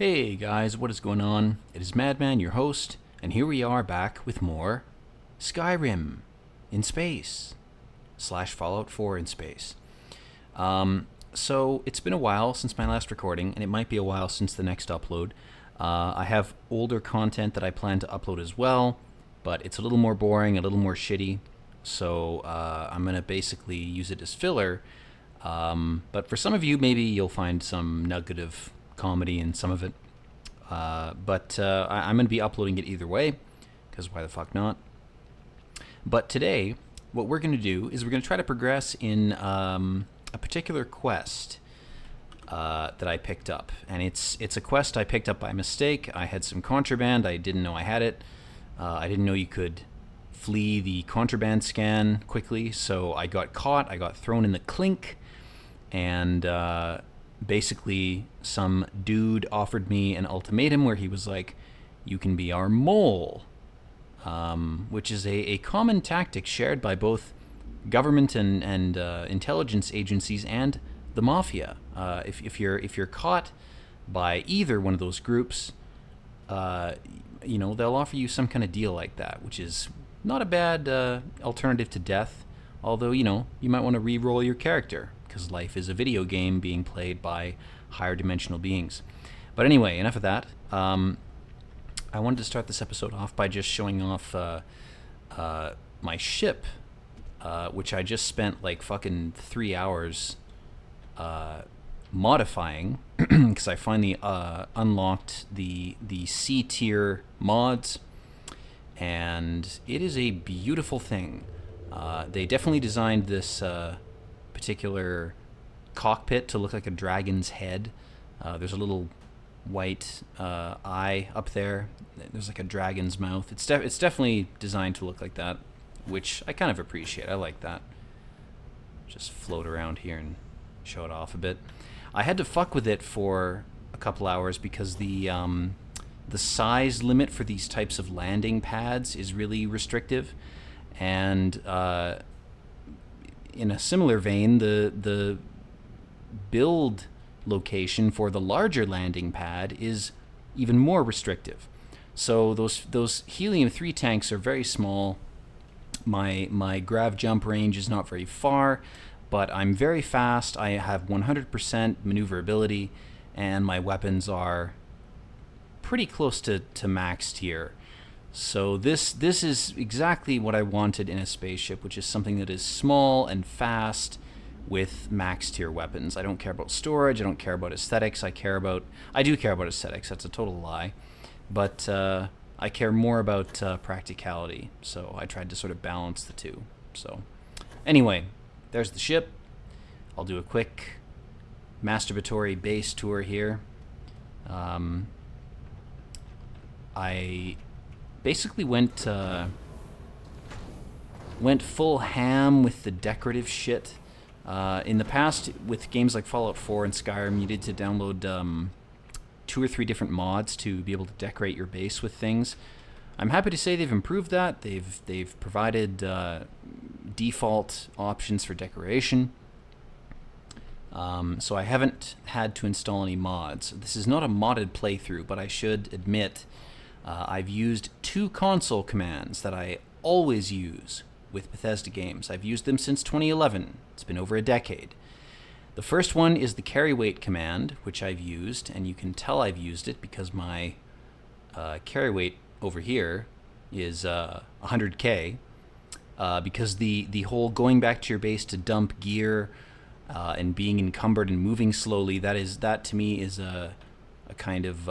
Hey guys, what is going on? It is Madman, your host, and here we are back with more Skyrim in space slash Fallout 4 in space. So it's been a while since my last recording, and it might be a while since the next upload. I have older content that I plan to upload as well, but it's a little more boring, a little more shitty, so I'm going to basically use it as filler. But for some of you, maybe you'll find some nugget of comedy in some of it. But I'm going to be uploading it either way, because why the fuck not? But today, what we're going to do is we're going to try to progress in a particular quest that I picked up. And it's a quest I picked up by mistake. I had some contraband. I didn't know I had it. I didn't know you could flee the contraband scan quickly, so I got caught. I got thrown in the clink, and basically some dude offered me an ultimatum where he was like, you can be our mole, which is a common tactic shared by both government and intelligence agencies and the mafia. If you're caught by either one of those groups, they'll offer you some kind of deal like that, which is not a bad alternative to death. Although, you might want to re-roll your character, because life is a video game being played by higher dimensional beings. But anyway, enough of that. I wanted to start this episode off by just showing off my ship, which I just spent like fucking 3 hours modifying, because I finally unlocked the C tier mods, and it is a beautiful thing. They definitely designed this particular cockpit to look like a dragon's head. There's a little white eye up there. There's like a dragon's mouth. It's definitely designed to look like that, which I kind of appreciate. I like that. Just float around here and show it off a bit. I had to fuck with it for a couple hours because the size limit for these types of landing pads is really restrictive, and in a similar vein, the build location for the larger landing pad is even more restrictive. So those helium-3 tanks are very small. My grav jump range is not very far, but I'm very fast. I have 100% maneuverability, and my weapons are pretty close to max tier. So this is exactly what I wanted in a spaceship, which is something that is small and fast with max tier weapons. I don't care about storage. I don't care about aesthetics. I do care about aesthetics. That's a total lie. But I care more about practicality. So I tried to sort of balance the two. So anyway, there's the ship. I'll do a quick masturbatory base tour here. I basically went full ham with the decorative shit. In the past, with games like Fallout 4 and Skyrim, you needed to download 2 or 3 different mods to be able to decorate your base with things. I'm happy to say they've improved that. They've provided default options for decoration. So I haven't had to install any mods. This is not a modded playthrough, but I should admit I've used 2 console commands that I always use with Bethesda games. I've used them since 2011. It's been over a decade. The first one is the carry weight command, which I've used, and you can tell I've used it because my carry weight over here is 100k, because the whole going back to your base to dump gear and being encumbered and moving slowly, that to me is a kind of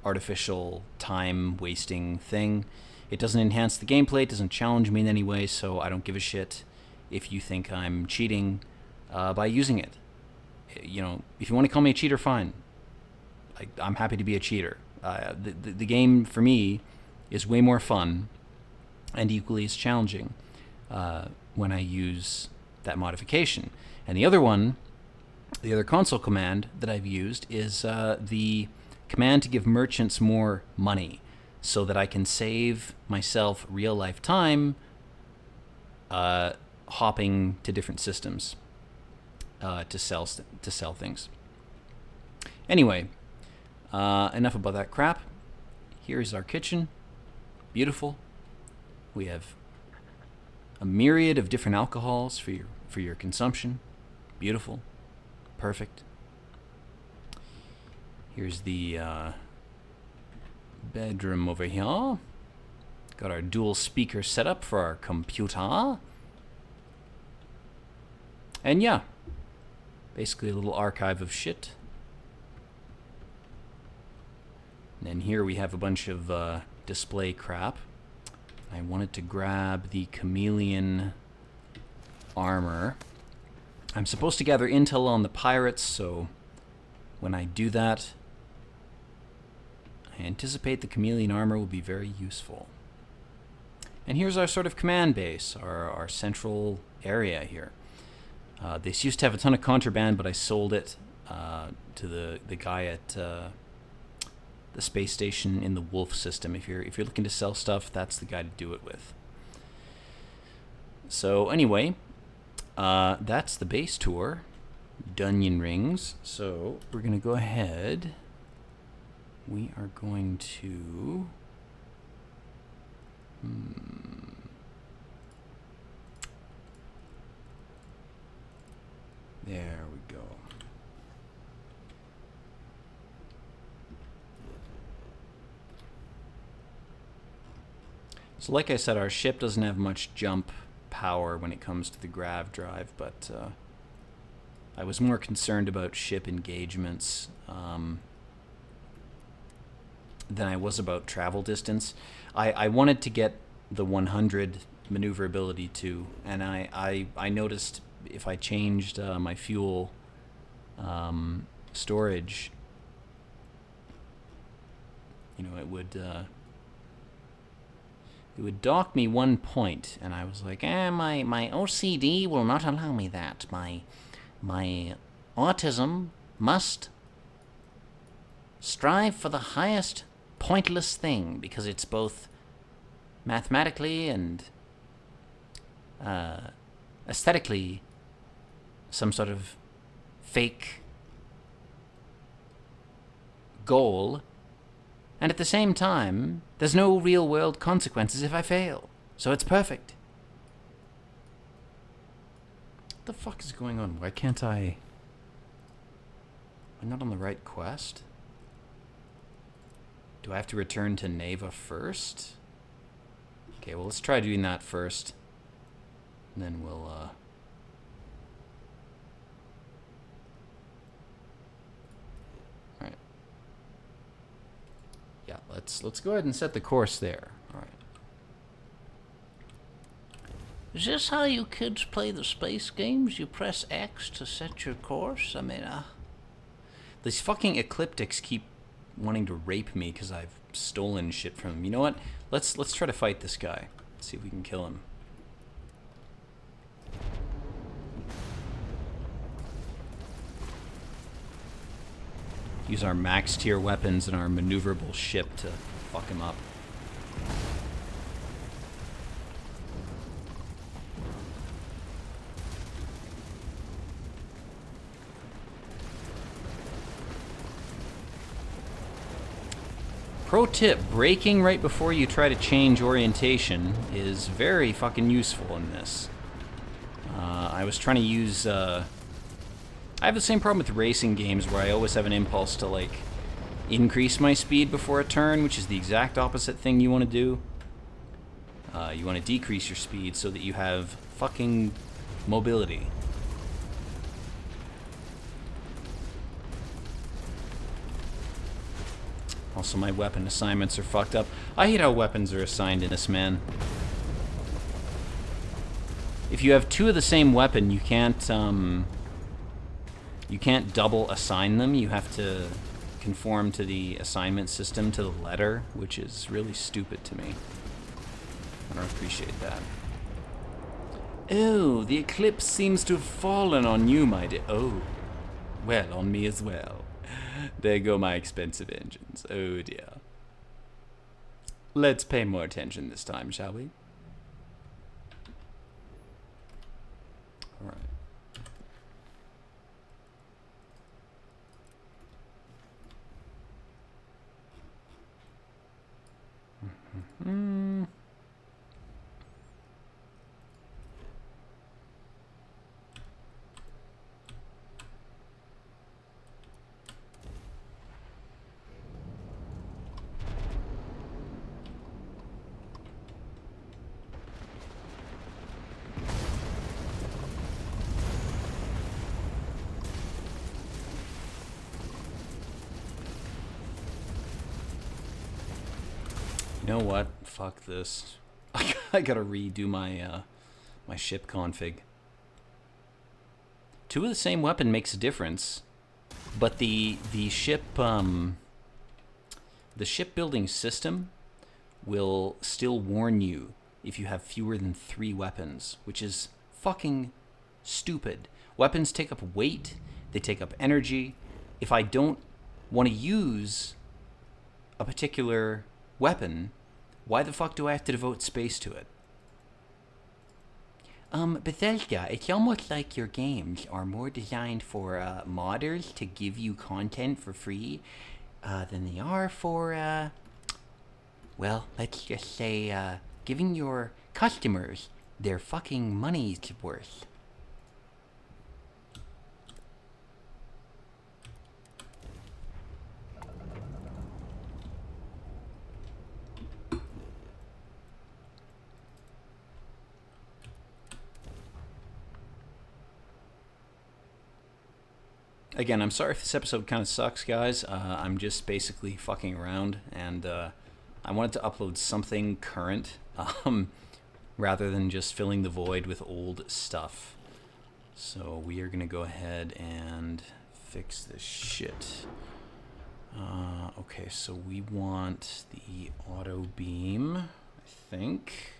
artificial time wasting thing. It doesn't enhance the gameplay, it doesn't challenge me in any way, so I don't give a shit if you think I'm cheating by using it. If you want to call me a cheater, fine. I'm happy to be a cheater. The game for me is way more fun and equally as challenging when I use that modification. And the other console command that I've used is the command to give merchants more money so that I can save myself real-life time hopping to different systems to sell things. Anyway, Enough about that crap. Here's our kitchen. Beautiful. We have a myriad of different alcohols for your consumption. Beautiful. Perfect. Here's the bedroom over here. Got our dual speaker setup for our computer. And yeah, basically a little archive of shit. And then here we have a bunch of display crap. I wanted to grab the chameleon armor. I'm supposed to gather intel on the pirates, so when I do that, I anticipate the chameleon armor will be very useful. And here's our sort of command base, our central area here. This used to have a ton of contraband, but I sold it to the guy at the space station in the Wolf system. If you're looking to sell stuff, that's the guy to do it with. So anyway, that's the base tour, Dunyan Rings. So we're gonna go ahead. We are going to. There we go. So like I said, our ship doesn't have much jump power when it comes to the grav drive, but I was more concerned about ship engagements than I was about travel distance. I wanted to get the 100 maneuverability too, and I noticed if I changed my fuel storage, you know, it would dock me 1 point, and I was like, my OCD will not allow me that. My autism must strive for the highest pointless thing, because it's both mathematically and aesthetically some sort of fake goal, and at the same time, there's no real-world consequences if I fail. So it's perfect. What the fuck is going on? Why can't I... I'm not on the right quest? Do I have to return to Neva first? Okay, well, let's try doing that first. And then we'll, Alright. Yeah, let's go ahead and set the course there. Alright. Is this how you kids play the space games? You press X to set your course? I mean, These fucking ecliptics keep wanting to rape me because I've stolen shit from them. You know what? Let's try to fight this guy. Let's see if we can kill him. Use our max tier weapons and our maneuverable ship to fuck him up. Pro tip, braking right before you try to change orientation is very fucking useful in this. I was trying to use... I have the same problem with racing games where I always have an impulse to, like, increase my speed before a turn, which is the exact opposite thing you want to do. You want to decrease your speed so that you have fucking mobility. Also, my weapon assignments are fucked up. I hate how weapons are assigned in this, man. If you have two of the same weapon, you can't double assign them. You have to conform to the assignment system to the letter, which is really stupid to me. I don't appreciate that. Oh, the eclipse seems to have fallen on you, my dear. Oh, well, on me as well. There go my expensive engines. Oh dear. Let's pay more attention this time, shall we? Alright. You know what? Fuck this. I gotta redo my my ship config. 2 of the same weapon makes a difference, but the shipbuilding system will still warn you if you have fewer than 3 weapons, which is fucking stupid. Weapons take up weight, they take up energy. If I don't want to use a particular weapon, why the fuck do I have to devote space to it? Bethesda, it's almost like your games are more designed for modders to give you content for free than they are for, well, let's just say, giving your customers their fucking money's worth. Again, I'm sorry if this episode kind of sucks, guys. I'm just basically fucking around, and I wanted to upload something current rather than just filling the void with old stuff. So we are going to go ahead and fix this shit. Okay, so we want the auto beam, I think.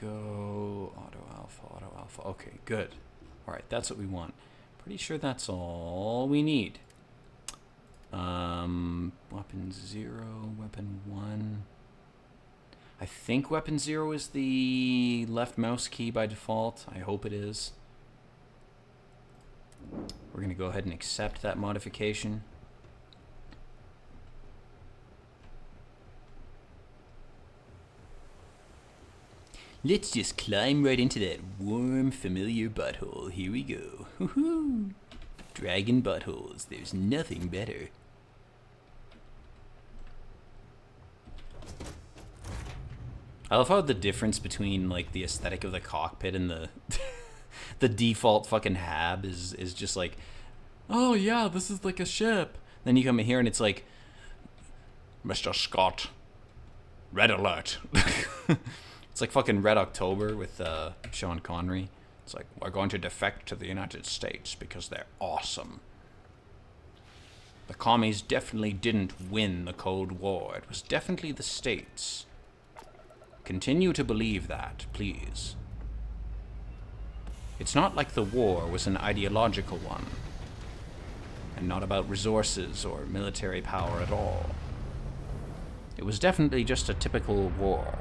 Go auto alpha. Okay, good. All right, that's what we want. Pretty sure that's all we need. Weapon 0, weapon 1. I think weapon 0 is the left mouse key by default. I hope it is. We're gonna go ahead and accept that modification. Let's just climb right into that warm, familiar butthole. Here we go. Woohoo! Dragon buttholes. There's nothing better. I love how the difference between like the aesthetic of the cockpit and the the default fucking hab is just like, oh yeah, this is like a ship. Then you come in here and it's like, Mr. Scott, red alert. It's like fucking Red October with Sean Connery. It's like, we're going to defect to the United States because they're awesome. The commies definitely didn't win the Cold War. It was definitely the States. Continue to believe that, please. It's not like the war was an ideological one, and not about resources or military power at all. It was definitely just a typical war.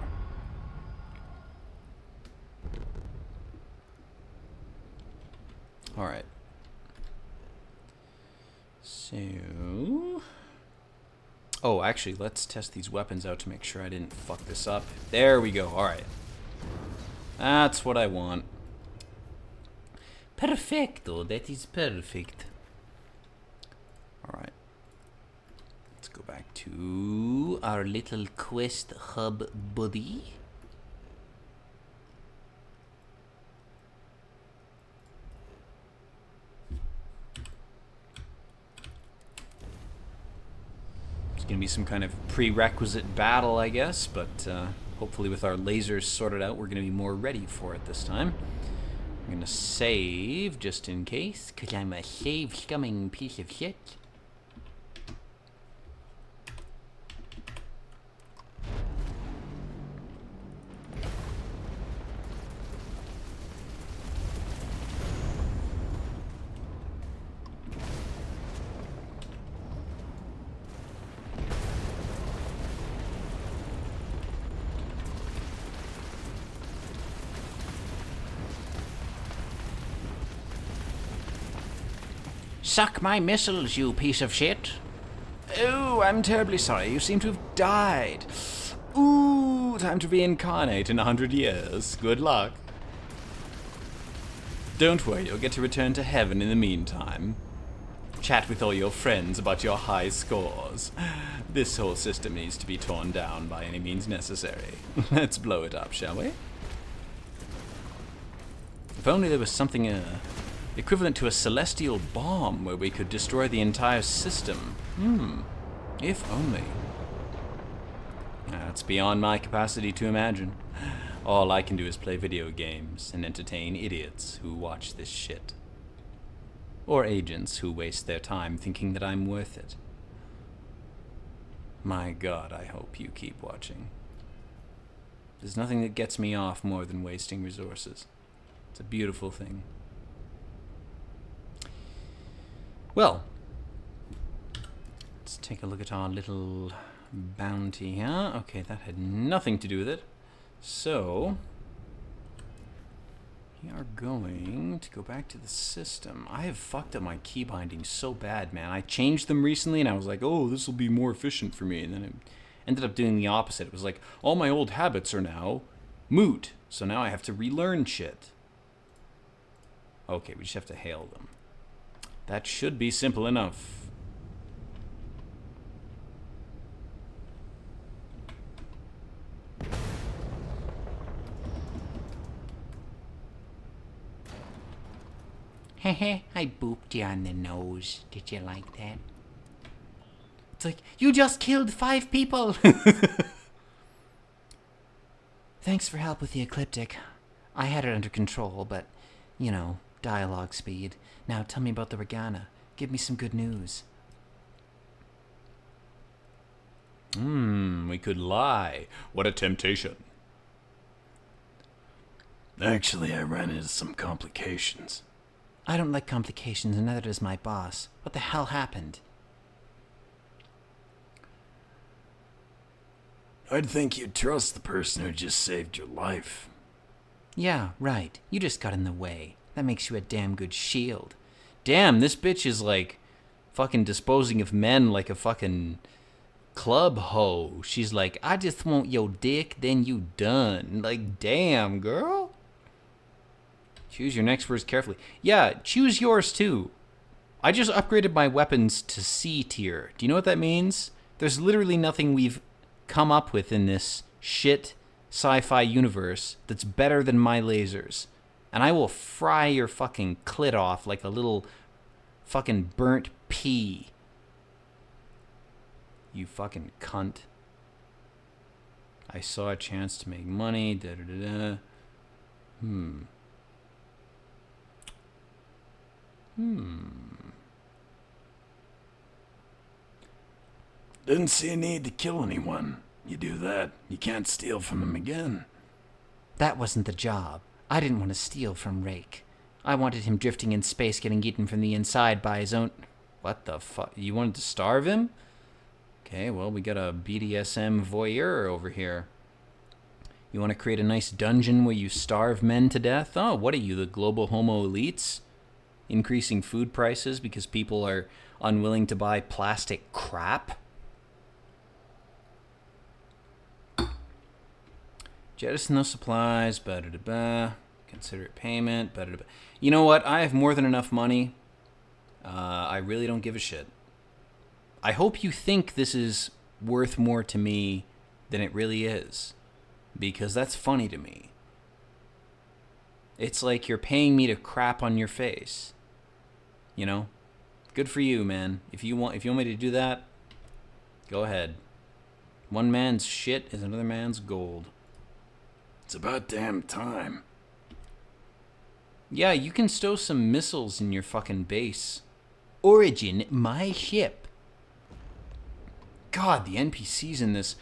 All right. So... Oh, actually, let's test these weapons out to make sure I didn't fuck this up. There we go. All right. That's what I want. Perfecto. That is perfect. All right. Let's go back to our little quest hub buddy. It's going to be some kind of prerequisite battle, I guess, but hopefully with our lasers sorted out, we're going to be more ready for it this time. I'm going to save just in case, because I'm a save-scumming piece of shit. Suck my missiles, you piece of shit. Oh, I'm terribly sorry. You seem to have died. Ooh, time to reincarnate in 100 years. Good luck. Don't worry, you'll get to return to heaven in the meantime. Chat with all your friends about your high scores. This whole system needs to be torn down by any means necessary. Let's blow it up, shall we? If only there was something equivalent to a celestial bomb where we could destroy the entire system. If only. That's beyond my capacity to imagine. All I can do is play video games and entertain idiots who watch this shit. Or agents who waste their time thinking that I'm worth it. My God, I hope you keep watching. There's nothing that gets me off more than wasting resources. It's a beautiful thing. Well, let's take a look at our little bounty here. Okay, that had nothing to do with it. So, we are going to go back to the system. I have fucked up my key bindings so bad, man. I changed them recently and I was like, oh, this will be more efficient for me. And then it ended up doing the opposite. It was like, all my old habits are now moot. So now I have to relearn shit. Okay, we just have to hail them. That should be simple enough. Hehe, I booped you on the nose. Did you like that? It's like, you just killed 5 people! Thanks for help with the ecliptic. I had it under control, but, you know, dialogue speed. Now tell me about the Regana. Give me some good news. We could lie. What a temptation. Actually, I ran into some complications. I don't like complications, and neither does my boss. What the hell happened? I'd think you'd trust the person who just saved your life. Yeah, right. You just got in the way. That makes you a damn good shield. Damn, this bitch is like fucking disposing of men like a fucking club hoe. She's like, I just want your dick, then you done. Like, damn, girl. Choose your next words carefully. Yeah, choose yours too. I just upgraded my weapons to C tier. Do you know what that means? There's literally nothing we've come up with in this shit sci-fi universe that's better than my lasers. And I will fry your fucking clit off like a little fucking burnt pea. You fucking cunt. I saw a chance to make money. Da-da-da-da. Didn't see a need to kill anyone. You do that, you can't steal from them again. That wasn't the job. I didn't want to steal from Rake. I wanted him drifting in space getting eaten from the inside by his own... What the fuck? You wanted to starve him? Okay, well, we got a BDSM voyeur over here. You want to create a nice dungeon where you starve men to death? Oh, what are you, the global homo elites? Increasing food prices because people are unwilling to buy plastic crap? Jettison those supplies, ba-da-da-ba. Considerate payment, ba-da-da-ba. You know what? I have more than enough money. I really don't give a shit. I hope you think this is worth more to me than it really is. Because that's funny to me. It's like you're paying me to crap on your face. You know? Good for you, man. If you want me to do that, go ahead. One man's shit is another man's gold. It's about damn time. Yeah, you can stow some missiles in your fucking base. Origin, my ship. God, the NPCs in this...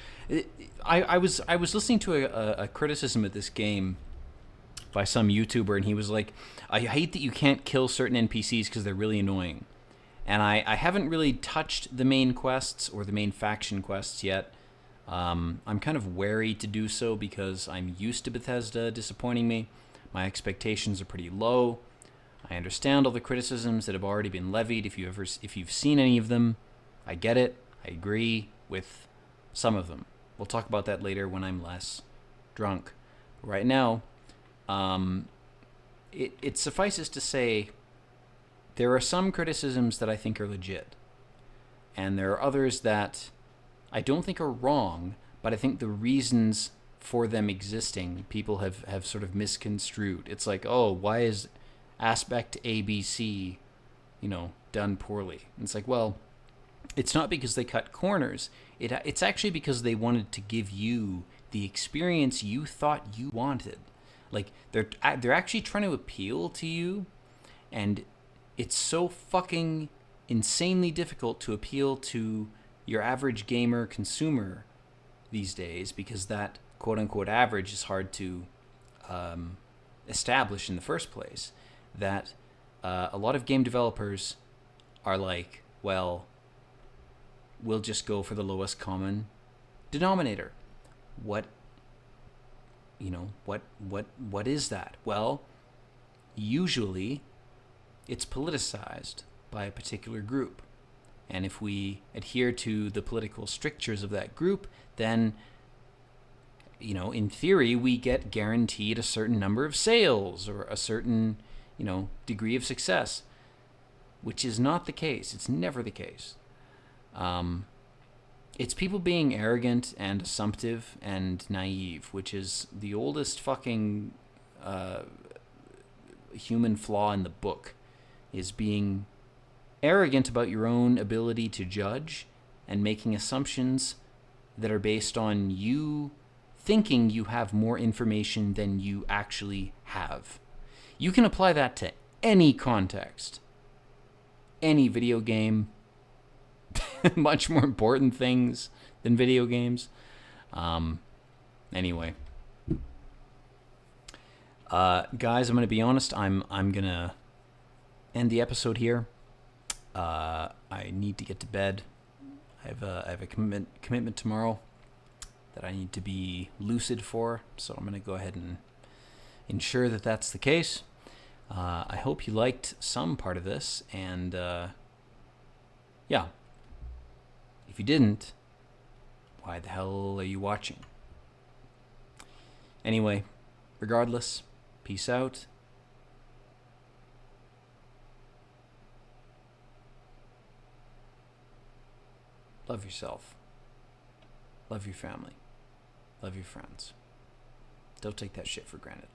I was listening to a criticism of this game by some YouTuber, and he was like, I hate that you can't kill certain NPCs because they're really annoying. And I haven't really touched the main quests or the main faction quests yet. I'm kind of wary to do so because I'm used to Bethesda disappointing me. My expectations are pretty low. I understand all the criticisms that have already been levied. If you've seen any of them, I get it. I agree with some of them. We'll talk about that later when I'm less drunk. Right now, it suffices to say there are some criticisms that I think are legit. And there are others that I don't think are wrong, but I think the reasons for them existing, people have sort of misconstrued. It's like, oh, why is aspect ABC, done poorly? And it's like, well, it's not because they cut corners. It's actually because they wanted to give you the experience you thought you wanted. Like they're actually trying to appeal to you, and it's so fucking insanely difficult to appeal to your average gamer consumer these days, because that quote unquote average is hard to establish in the first place, that a lot of game developers are like, well, we'll just go for the lowest common denominator. What is that? Well, usually it's politicized by a particular group. And if we adhere to the political strictures of that group, then, in theory, we get guaranteed a certain number of sales or a certain, degree of success, which is not the case. It's never the case. It's people being arrogant and assumptive and naive, which is the oldest fucking human flaw in the book, is being arrogant about your own ability to judge and making assumptions that are based on you thinking you have more information than you actually have. You can apply that to any context, any video game, much more important things than video games. Anyway, guys, I'm going to be honest. I'm going to end the episode here. I need to get to bed. I have a commitment tomorrow that I need to be lucid for, so I'm going to go ahead and ensure that that's the case. I hope you liked some part of this, and yeah. If you didn't, why the hell are you watching? Anyway, regardless, peace out. Love yourself. Love your family. Love your friends. Don't take that shit for granted.